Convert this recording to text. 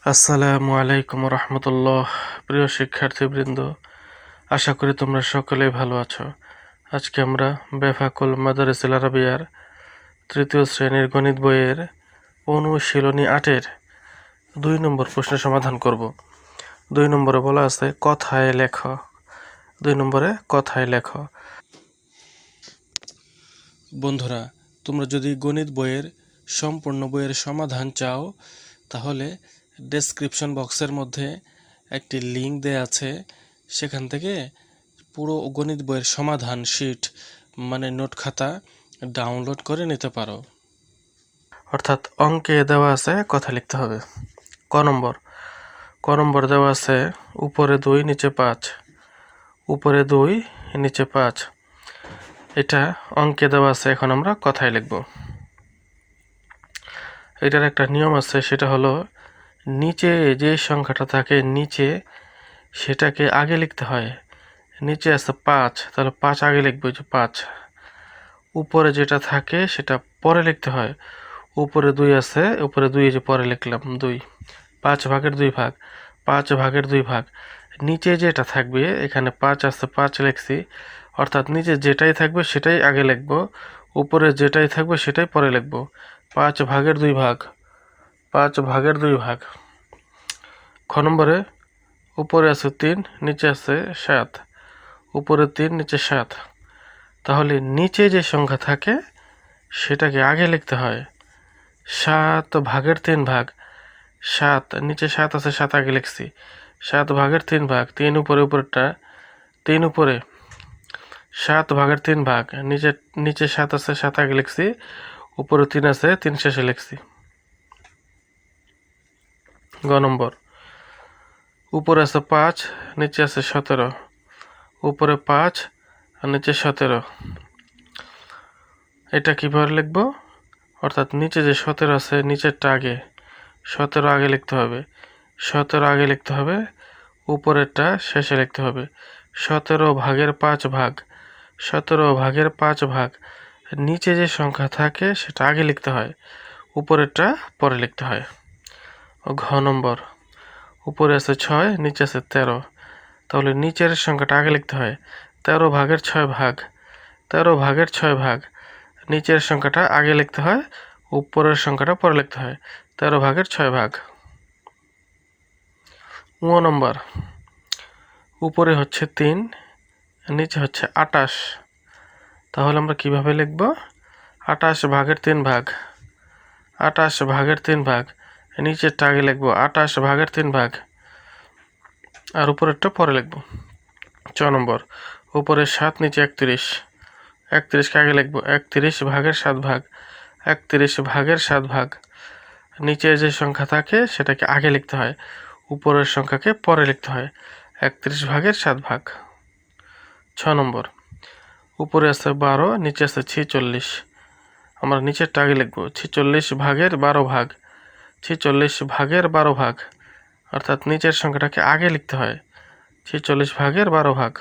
আসসালামু আলাইকুম রহমতুল্লাহ। প্রিয় শিক্ষার্থীবৃন্দ, আশা করি তোমরা সকলেই ভালো আছো। আজকে আমরা বেফাকুল মাদারিসিল আরাবিয়ার তৃতীয় শ্রেণীর গণিত বইয়ের অনুশীলনী ৮-এর ২ নম্বর প্রশ্নের সমাধান করব। ২ নম্বরে বলা আছে কথায় লেখ। ২ নম্বরে কথায় লেখ। বন্ধুরা, তোমরা যদি গণিত বইয়ের সম্পূর্ণ বইয়ের সমাধান চাও তাহলে ডেসক্রিপশন বক্সের মধ্যে একটি লিঙ্ক দেয়া আছে, সেখান থেকে পুরো গণিত বইয়ের সমাধান শিট মানে নোট খাতা ডাউনলোড করে নিতে পারো। অর্থাৎ অঙ্কে দেওয়া আছে কথা লিখতে হবে। ক নম্বর দেওয়া আছে উপরে ২ নিচে ৫, উপরে ২ নিচে ৫। এটা অঙ্কে দেওয়া আছে, এখন আমরা কথায় লিখব। এটার একটা নিয়ম আছে, সেটা হলো নিচে যে সংখ্যাটা থাকে নিচে সেটাকে আগে লিখতে হয়। নিচে আছে ৫, তাহলে ৫ আগে লিখবো, যে ৫। উপরে যেটা থাকে সেটা পরে লিখতে হয়। উপরে ২ আছে, উপরে ২ যে পরে লিখলাম ২। ৫ ভাগের ২ ভাগ, ৫ ভাগের ২ ভাগ। নিচে যেটা থাকবে, এখানে ৫ আছে ৫ লিখছি, অর্থাৎ নিচে যেটাই থাকবে সেটাই আগে লিখব, উপরে যেটাই থাকবে সেটাই পরে লিখব। ৫ ভাগের ২ ভাগ, ৫ ভাগের ২ ভাগ। খ নম্বরে উপরে আছে ৩, নিচে আছে ৭। উপরে ৩ নিচে ৭, তাহলে নিচে যে সংখ্যা থাকে সেটাকে আগে লিখতে হয়। ৭ ভাগের ৩ ভাগ, ৭ নিচে ৭ আছে ৭ আগে লিখছি। ৭ ভাগের ৩ ভাগ, ৩ উপরে, উপরেরটা ৩ উপরে। ৭ ভাগের ৩ ভাগ, নিচে ৭ আছে ৭ আগে লিখছি, উপরে ৩ আছে ৩ শেষে লিখছি। গ নম্বর উপরে আছে ৫, নিচে আছে ১৭। উপরে ৫ আর নিচে ১৭। এটা কিভাবে লিখব? অর্থাৎ নিচে যে ১৭ আছে নিচেরটা আগে, ১৭ আগে লিখতে হবে। ১৭ আগে লিখতে হবে, উপরেরটা শেষে লিখতে হবে। ১৭ ভাগের ৫ ভাগ, ১৭ ভাগের ৫ ভাগ। নিচে যে সংখ্যা থাকে সেটা আগে লিখতে হয়, উপরেরটা পরে লিখতে হয়। ঘ নম্বর উপরে আছে ৬, নিচে আছে ১৩, তাহলে নিচের সংখ্যাটা আগে লিখতে হয়। ১৩ ভাগের ৬ ভাগ, ১৩ ভাগের ৬ ভাগ। নিচের সংখ্যাটা আগে লিখতে হয়, উপরের সংখ্যাটা পরে লিখতে হয়। ১৩ ভাগের ৬ ভাগ। ঙ নম্বর উপরে হচ্ছে ৩, নিচে হচ্ছে ২৮, তাহলে আমরা কিভাবে লিখব? ২৮ ভাগের ৩ ভাগ, ২৮ ভাগের ৩ ভাগ। নিচেরটা আগে লিখব, ২৮ ভাগের ৩ ভাগ, আর উপরেরটা পরে লিখব। চ নম্বর উপরে ৭, নিচে ৩১, ৩১কে আগে লিখব। ৩১ ভাগের ৭ ভাগ, ৩১ ভাগের ৭ ভাগ। নিচে যে সংখ্যা থাকে সেটাকে আগে লিখতে হয়, উপরের সংখ্যাকে পরে লিখতে হয়। ৩১ ভাগের ৭ ভাগ। ছ নম্বর উপরে আছে ১২, নিচে আছে ৪৬, আমরা নিচেরটা আগে লিখব। ৪৬ ভাগের ১২ ভাগ, ৪৬ ভাগের ১২ ভাগ, অর্থাৎ নিচের সংখ্যাটাকে আগে লিখতে হয়। ৪৬ ভাগের ১২ ভাগ।